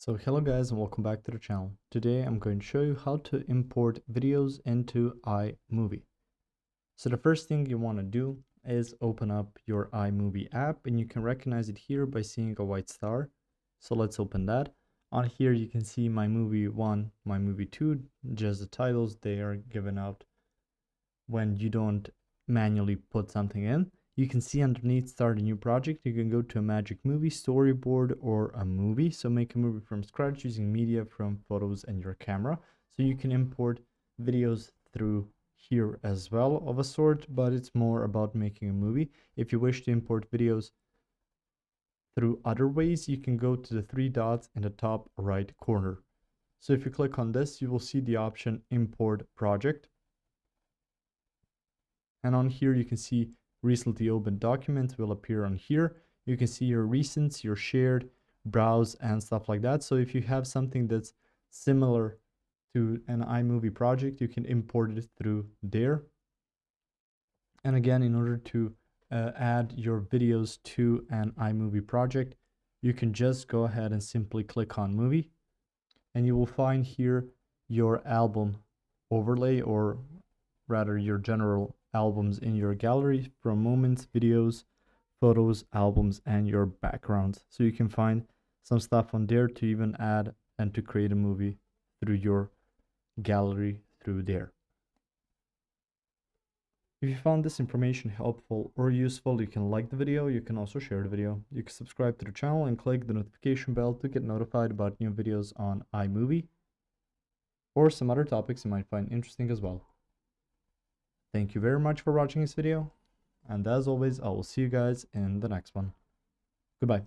So hello guys and welcome back to the channel. Today I'm going to show you how to import videos into iMovie. So the first thing you want to do is open up your iMovie app, and you can recognize it here by seeing a white star. So let's open that. On here you can see my movie 1, my movie 2, just the titles. They are given out when you don't manually put something in. You can see underneath start a new project. You can go to a magic movie, storyboard, or a movie. So make a movie from scratch using media from photos and your camera. So you can import videos through here as well of a sort, but it's more about making a movie. If you wish to import videos through other ways, you can go to the three dots in the top right corner. So if you click on this, you will see the option import project. And on here, you can see recently opened documents will appear on here. You can see your recents, your shared, browse, and stuff like that. So if you have something that's similar to an iMovie project, you can import it through there. And again, in order to add your videos to an iMovie project, you can just go ahead and simply click on movie, and you will find here your album overlay, or rather your general albums in your gallery from moments, videos, photos, albums, and your backgrounds. So you can find some stuff on there to even add and to create a movie through your gallery through there. If you found this information helpful or useful, you can like the video. You can also share the video. You can subscribe to the channel and click the notification bell to get notified about new videos on iMovie or some other topics you might find interesting as well. Thank you very much for watching this video, and as always, I will see you guys in the next one. Goodbye.